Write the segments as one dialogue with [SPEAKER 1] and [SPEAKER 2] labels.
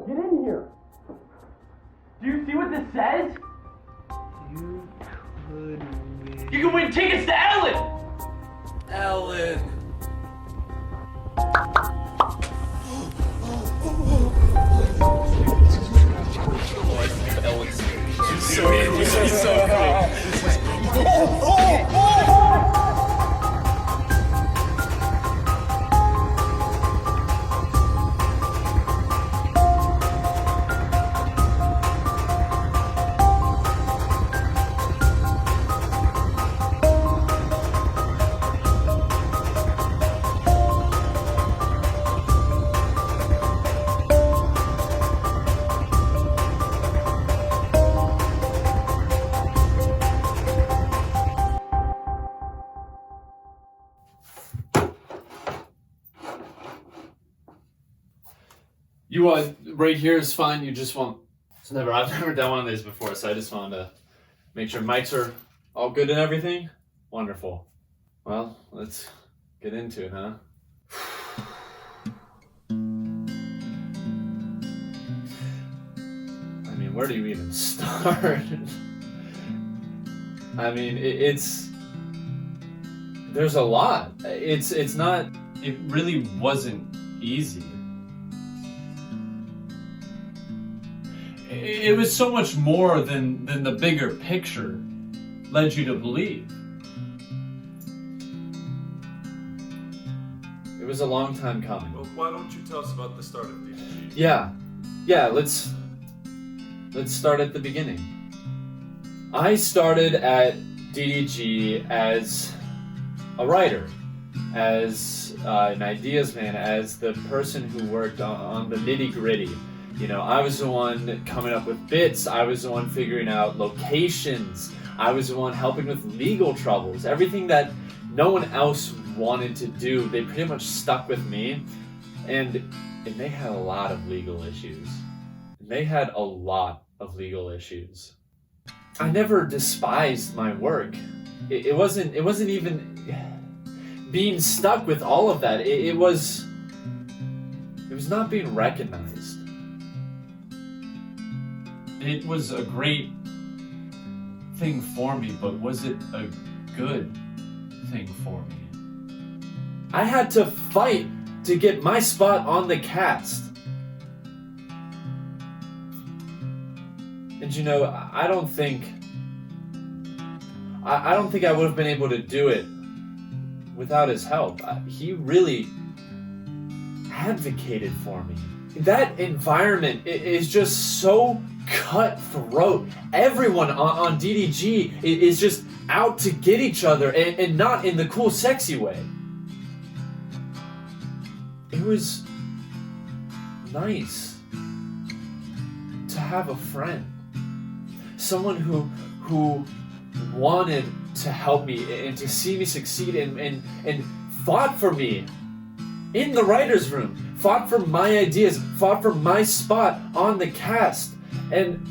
[SPEAKER 1] get in here. Do you see what this says?
[SPEAKER 2] You could win.
[SPEAKER 1] You can win tickets to Ellen!
[SPEAKER 2] Ellen. She's so cool.
[SPEAKER 3] You want right here is fine. You just want. I've never done one of these before, so I just wanted to make sure mics are all good and everything. Wonderful. Well, let's get into it, huh? I mean, where do you even start? I mean, there's a lot. It's not. It really wasn't easy. It was so much more than the bigger picture led you to believe. It was a long time coming.
[SPEAKER 4] Well, why don't you tell us about the start of DDG?
[SPEAKER 3] Yeah, let's start at the beginning. I started at DDG as a writer, as an ideas man, as the person who worked on the nitty-gritty. You know, I was the one coming up with bits, I was the one figuring out locations, I was the one helping with legal troubles. Everything that no one else wanted to do, they pretty much stuck with me. And they had a lot of legal issues. I never despised my work. It wasn't even being stuck with all of that. It was not being recognized. It was a great thing for me, but was it a good thing for me? I had to fight to get my spot on the cast. And you know, I don't think I would have been able to do it without his help. He really advocated for me. That environment is just so cutthroat. Everyone on DDG is just out to get each other, and not in the cool, sexy way. It was nice to have a friend, someone who wanted to help me and to see me succeed and fought for me in the writer's room, fought for my ideas, fought for my spot on the cast. And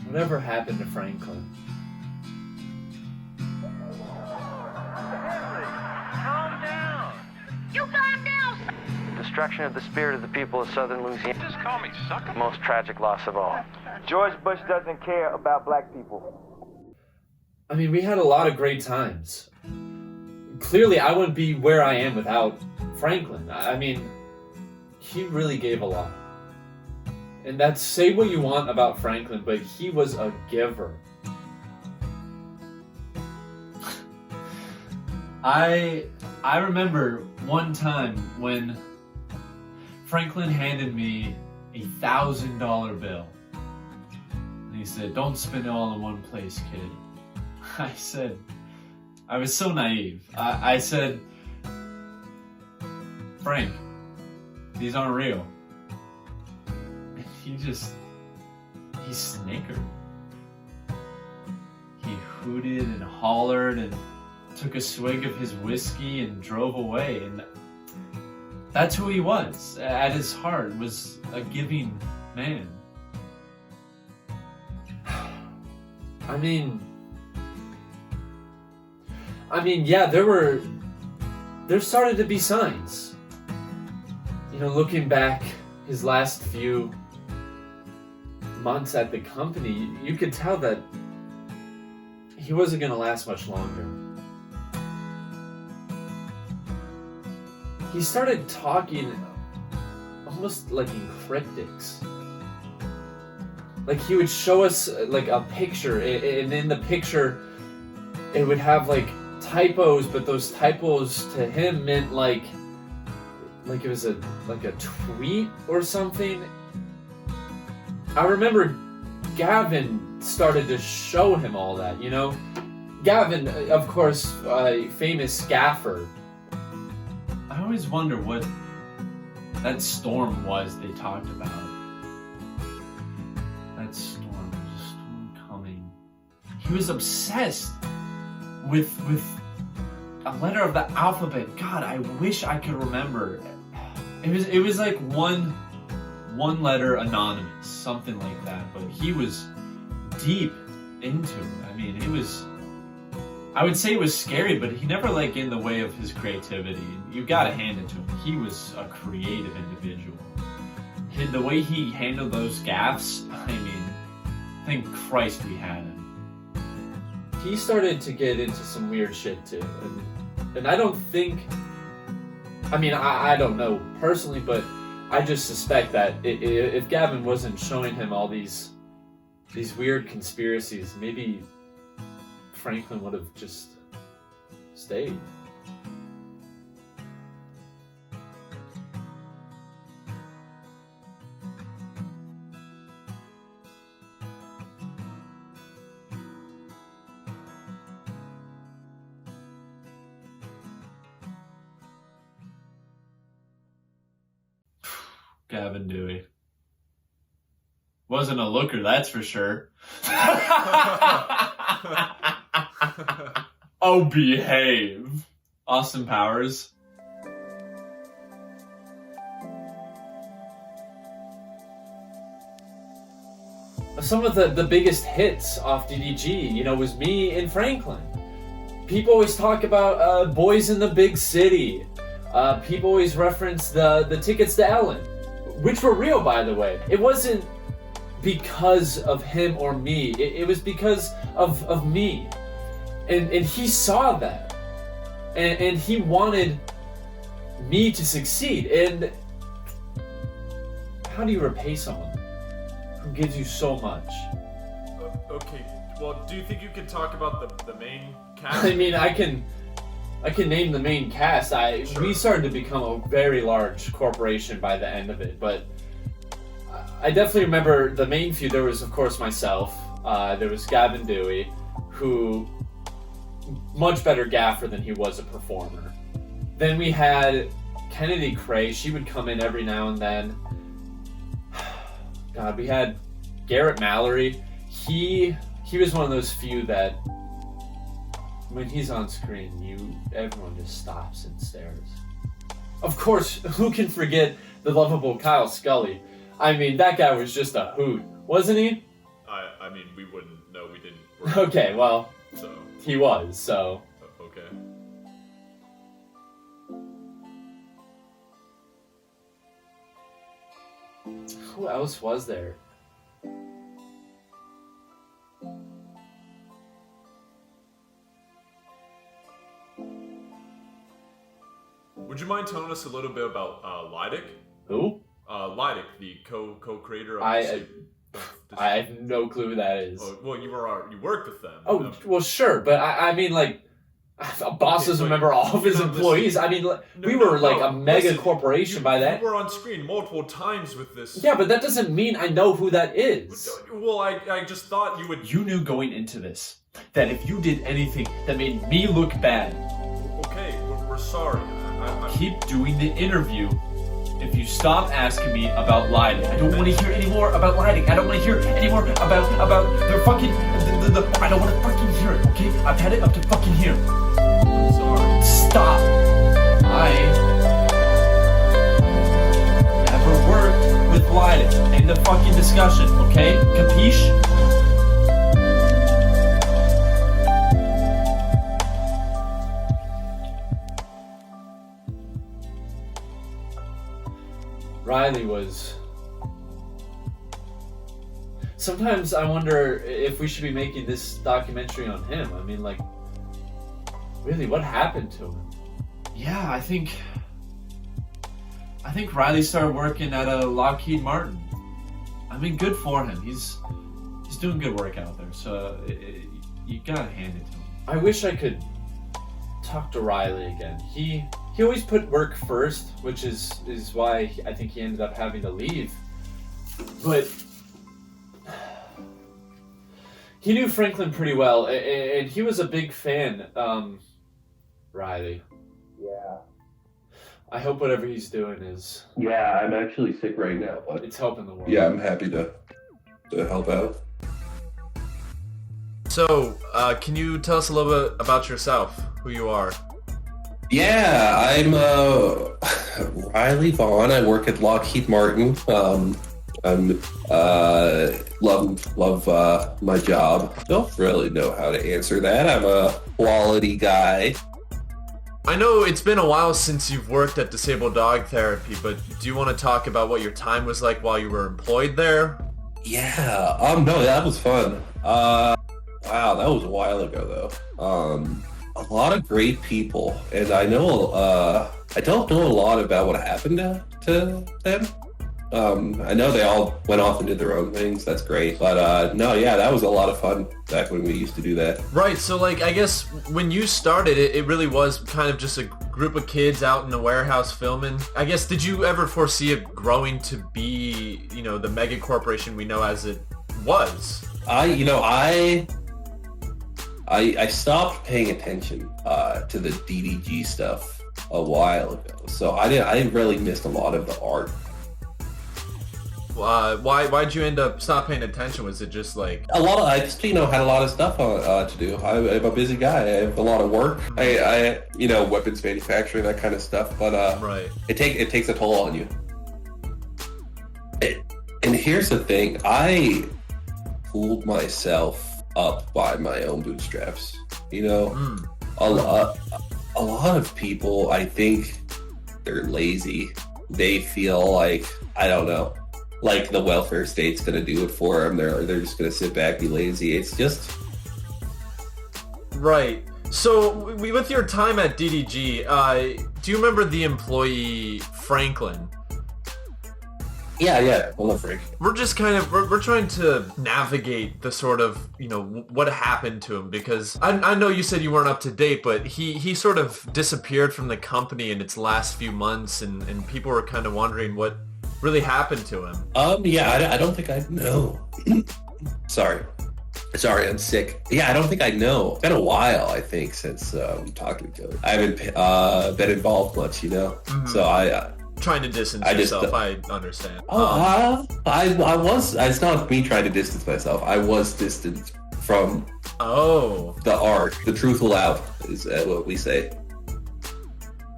[SPEAKER 3] whatever happened to Franklin?
[SPEAKER 5] Calm down. You calm down.
[SPEAKER 6] Destruction of the spirit of the people of southern Louisiana.
[SPEAKER 5] Just call me sucker.
[SPEAKER 6] Most tragic loss of all.
[SPEAKER 7] George Bush doesn't care about black people.
[SPEAKER 3] I mean, we had a lot of great times. Clearly, I wouldn't be where I am without Franklin. I mean, he really gave a lot. And that's, say what you want about Franklin, but he was a giver. I remember one time when Franklin handed me $1,000 bill. And he said, "Don't spend it all in one place, kid." I was so naive. I said, "Frank, these aren't real." And he snickered. He hooted and hollered and took a swig of his whiskey and drove away. And that's who he was. At his heart, was a giving man. I mean, yeah, there were there started to be signs. You know, looking back his last few months at the company, you could tell that he wasn't going to last much longer. He started talking almost like in cryptics. Like he would show us like a picture, and in the picture it would have like typos, but those typos to him meant like it was a tweet or something. I remember Gavin started to show him all that, you know? Gavin, of course, famous gaffer. I always wonder what that storm was they talked about. That storm, there was a storm coming. He was obsessed with a letter of the alphabet. God, I wish I could remember. It was like one letter anonymous, something like that, but he was deep into it. I mean, I would say it was scary, but he never like in the way of his creativity. You gotta hand it to him. He was a creative individual. The way he handled those gaffes, I mean, thank Christ we had him. He started to get into some weird shit too, and I don't think, I mean, I don't know personally, but I just suspect that if Gavin wasn't showing him all these weird conspiracies, maybe Franklin would have just stayed. Gavin Dewey. Wasn't a looker, that's for sure. Oh, behave. Austin Powers. Some of the biggest hits off DDG, you know, was me and Franklin. People always talk about Boys in the Big City. People always reference the tickets to Ellen, which were real, by the way. It wasn't because of him or me. It was because of me. And he saw that. And he wanted me to succeed. And how do you repay someone who gives you so much?
[SPEAKER 4] Okay, well, do you think you can talk about the main cast?
[SPEAKER 3] I mean, I can name the main cast.
[SPEAKER 4] Sure.
[SPEAKER 3] We started to become a very large corporation by the end of it, but I definitely remember the main few. There was, of course, myself. There was Gavin Dewey, who much better gaffer than he was a performer. Then we had Kennedy Krahe. She would come in every now and then. God, we had Garrett Mallory. He was one of those few that when he's on screen, everyone just stops and stares. Of course, who can forget the lovable Kyle Scully? I mean, that guy was just a hoot, wasn't he?
[SPEAKER 4] I mean, we wouldn't know. We didn't work.
[SPEAKER 3] Okay, well,
[SPEAKER 4] So.
[SPEAKER 3] he was, so.
[SPEAKER 4] Okay.
[SPEAKER 3] Who else was there?
[SPEAKER 4] Would you mind telling us a little bit about Lydic?
[SPEAKER 3] Who?
[SPEAKER 4] Lydic, the co-creator of
[SPEAKER 3] I have no clue who that is.
[SPEAKER 4] Oh, well, you worked with them.
[SPEAKER 3] Oh, well, sure, but I mean, like, a boss doesn't remember all of his employees. I mean, we were like a mega corporation by that.
[SPEAKER 4] You were on screen multiple times with this.
[SPEAKER 3] Yeah, but that doesn't mean I know who that is.
[SPEAKER 4] Well, I just thought you would.
[SPEAKER 3] You knew going into this that if you did anything that made me look bad.
[SPEAKER 4] Okay, we're sorry.
[SPEAKER 3] Keep doing the interview. If you stop asking me about Lydic, I don't want to hear any more about Lydic. I don't want to hear any more about their fucking. I don't want to fucking hear it. Okay, I've had it up to fucking here.
[SPEAKER 4] I'm sorry.
[SPEAKER 3] Stop. I never worked with Lydic. End of fucking discussion. Okay, capiche? Riley was... Sometimes I wonder if we should be making this documentary on him. I mean, like, really, what happened to him? Yeah, I think Riley started working at a Lockheed Martin. I mean, good for him. He's doing good work out there, so you gotta hand it to him. I wish I could talk to Riley again. He always put work first, which is why I think he ended up having to leave. But he knew Franklin pretty well, and he was a big fan. Riley.
[SPEAKER 8] Yeah.
[SPEAKER 3] I hope whatever he's doing is...
[SPEAKER 8] Yeah, I'm actually sick right now, but...
[SPEAKER 3] It's helping the world.
[SPEAKER 8] Yeah, I'm happy to help out.
[SPEAKER 4] So, can you tell us a little bit about yourself, who you are?
[SPEAKER 8] Yeah, I'm Riley Vaughn. I work at Lockheed Martin. I'm love my job. Don't really know how to answer that. I'm a quality guy.
[SPEAKER 4] I know it's been a while since you've worked at Disabled Dog Therapy, but do you want to talk about what your time was like while you were employed there?
[SPEAKER 8] Yeah. No, that was fun. Wow, that was a while ago though. A lot of great people, and I know I don't know a lot about what happened to them. I know they all went off and did their own things. That's great. But no, yeah, that was a lot of fun back when we used to do that.
[SPEAKER 4] Right, so like, I guess when you started, it really was kind of just a group of kids out in a warehouse filming. I guess, did you ever foresee it growing to be, you know, the mega corporation we know as it was?
[SPEAKER 8] I stopped paying attention to the DDG stuff a while ago, so I didn't really miss a lot of the art.
[SPEAKER 4] Why'd you end up stop paying attention? Was it just like
[SPEAKER 8] I just had a lot of stuff to do. I'm a busy guy. I have a lot of work. I weapons manufacturing, that kind of stuff. But
[SPEAKER 4] right,
[SPEAKER 8] it takes a toll on you. And here's the thing: I pulled myself up by my own bootstraps. A lot of people, I think, they're lazy. They feel like, I don't know, like the welfare state's gonna do it for them. They're just gonna sit back, be lazy. It's just
[SPEAKER 4] right. So with your time at DDG, do you remember the employee Franklin?
[SPEAKER 8] Yeah. I love Frank.
[SPEAKER 4] We're just kind of we're trying to navigate the sort of what happened to him, because I know you said you weren't up to date, but he sort of disappeared from the company in its last few months, and people were kind of wondering what really happened to him.
[SPEAKER 8] Yeah, I don't think I know. Sorry, I'm sick. Yeah, I don't think I know. It's been a while, I think, since we talked to each other. I haven't been involved much, Mm-hmm. So I
[SPEAKER 4] trying to distance yourself. I understand.
[SPEAKER 8] I was. It's not me trying to distance myself. I was distanced from the art. The truth will out is what we say.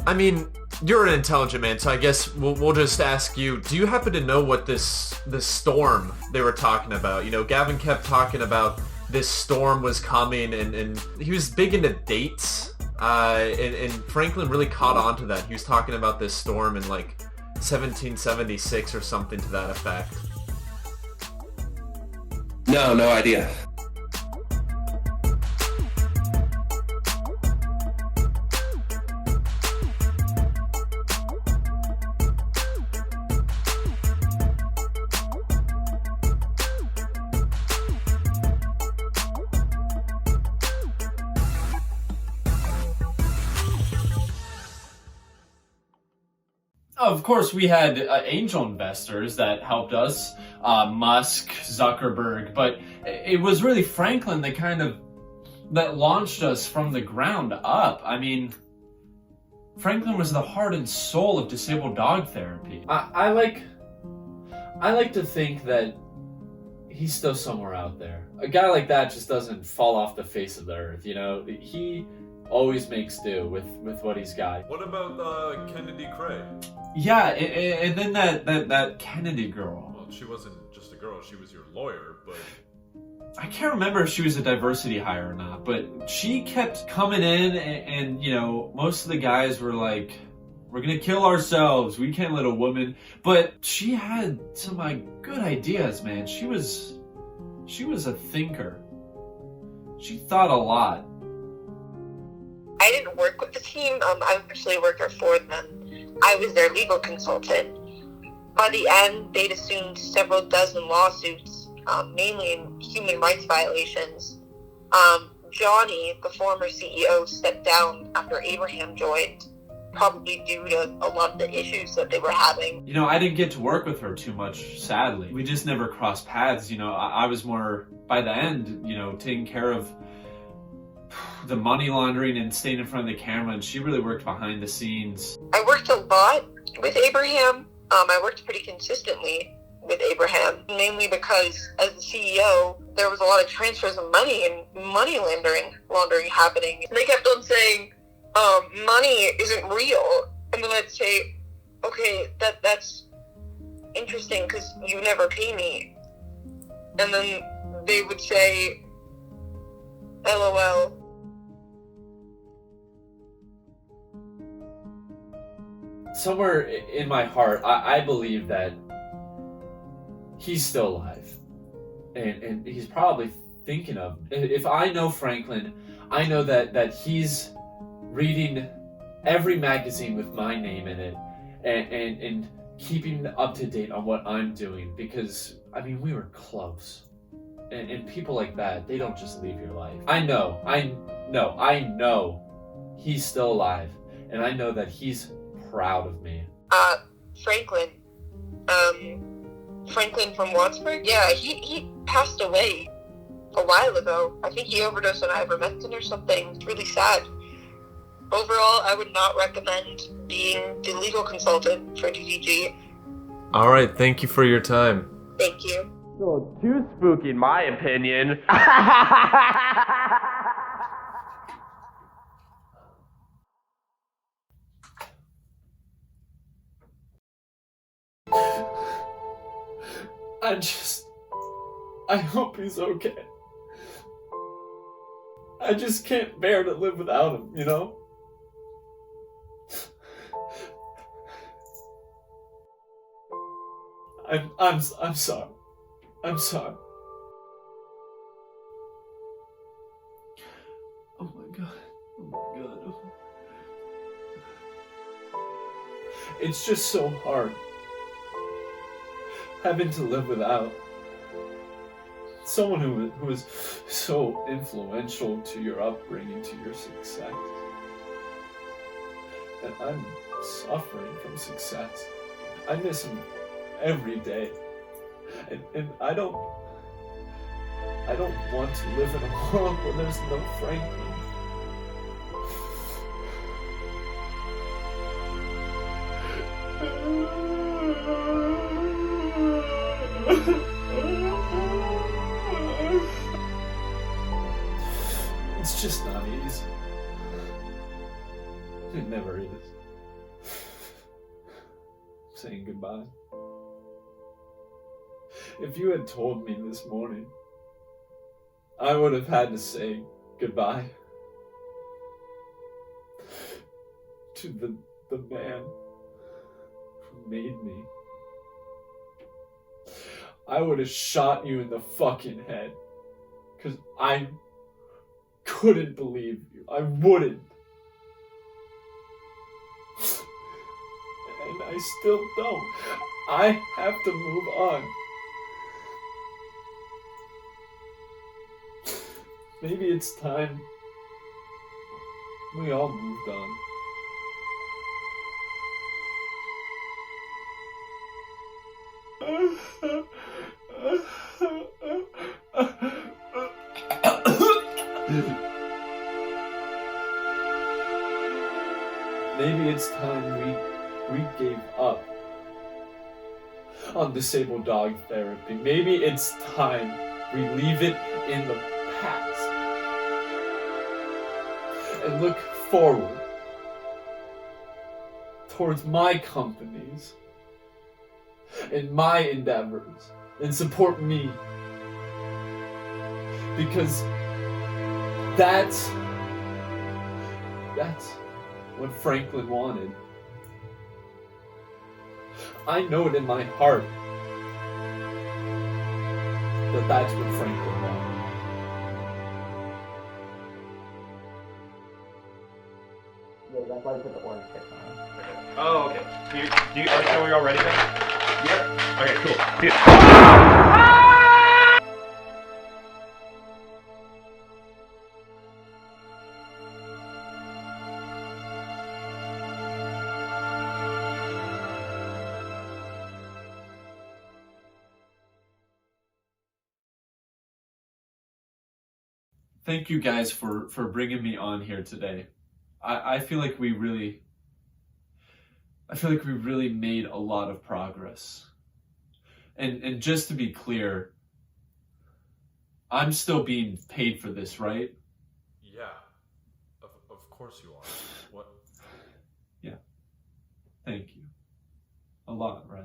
[SPEAKER 4] I mean, you're an intelligent man, so I guess we'll just ask you, do you happen to know what this storm they were talking about? Gavin kept talking about this storm was coming, and he was big into dates, and Franklin really caught on to that. He was talking about this storm in like 1776 or something to that effect.
[SPEAKER 8] No idea.
[SPEAKER 3] Of course, we had angel investors that helped us, Musk, Zuckerberg, but it was really Franklin that launched us from the ground up. I mean, Franklin was the heart and soul of Disabled Dog Therapy. I like to think that he's still somewhere out there. A guy like that just doesn't fall off the face of the earth, He always makes do with what he's got.
[SPEAKER 4] What about Kennedy Krahe?
[SPEAKER 3] Yeah, and then that Kennedy girl.
[SPEAKER 4] Well, she wasn't just a girl, she was your lawyer, but...
[SPEAKER 3] I can't remember if she was a diversity hire or not, but she kept coming in and most of the guys were like, We're gonna kill ourselves. We can't let a woman. But she had some good ideas, man. She was a thinker. She thought a lot.
[SPEAKER 9] I didn't work with the team. I was actually a worker for them. I was their legal consultant. By the end, they'd assumed several dozen lawsuits, mainly in human rights violations. Johnny, the former CEO, stepped down after Abraham joined, probably due to a lot of the issues that they were having.
[SPEAKER 3] You know, I didn't get to work with her too much, sadly. We just never crossed paths. You know, I was more, by the end, you know, taking care of the money laundering and staying in front of the camera, and she really worked behind the scenes.
[SPEAKER 9] I worked a lot with Abraham. I worked pretty consistently with Abraham, mainly because as the CEO, there was a lot of transfers of money and money laundering happening. And they kept on saying, money isn't real. And then I'd say, okay, that's interesting because you never pay me. And then they would say, LOL.
[SPEAKER 3] Somewhere in my heart, I believe that he's still alive. And he's probably thinking of, if I know Franklin, I know that he's reading every magazine with my name in it and keeping up to date on what I'm doing, because, I mean, we were close. And people like that, they don't just leave your life. I know he's still alive, and I know that he's proud of me.
[SPEAKER 9] Franklin from Wattsburg? Yeah, he passed away a while ago. I think he overdosed on ivermectin or something. It's really sad. Overall, I would not recommend being the legal consultant for DDG.
[SPEAKER 4] All right, thank you for your time.
[SPEAKER 9] Thank you.
[SPEAKER 1] So too spooky, in my opinion.
[SPEAKER 3] I hope he's okay. I just can't bear to live without him, you know? I'm sorry. I'm sorry. Oh my god. Oh my god. It's just so hard having to live without someone who is so influential to your upbringing, to your success. And I'm suffering from success. I miss him every day. And I don't want to live in a world where there's no Franklin. It's just not easy. It never is. Saying goodbye. If you had told me this morning, I would have had to say goodbye to the man who made me. I would have shot you in the fucking head, because I couldn't believe you. I wouldn't. And I still don't. I have to move on. Maybe it's time we all moved on. Maybe it's time we gave up on disabled dog therapy. Maybe it's time we leave it in the past and look forward towards my companies and my endeavors and support me, because that's what Franklin wanted. I know it in my heart that that's what Franklin wanted.
[SPEAKER 1] Yeah, that's why I put the orange tip on.
[SPEAKER 7] Oh, okay. Are we all ready then? Yep. Okay, cool.
[SPEAKER 3] Thank you guys for bringing me on here today. I feel like we really made a lot of progress. And just to be clear, I'm still being paid for this, right?
[SPEAKER 4] Yeah, of course you are. What?
[SPEAKER 3] Yeah. Thank you. A lot, right?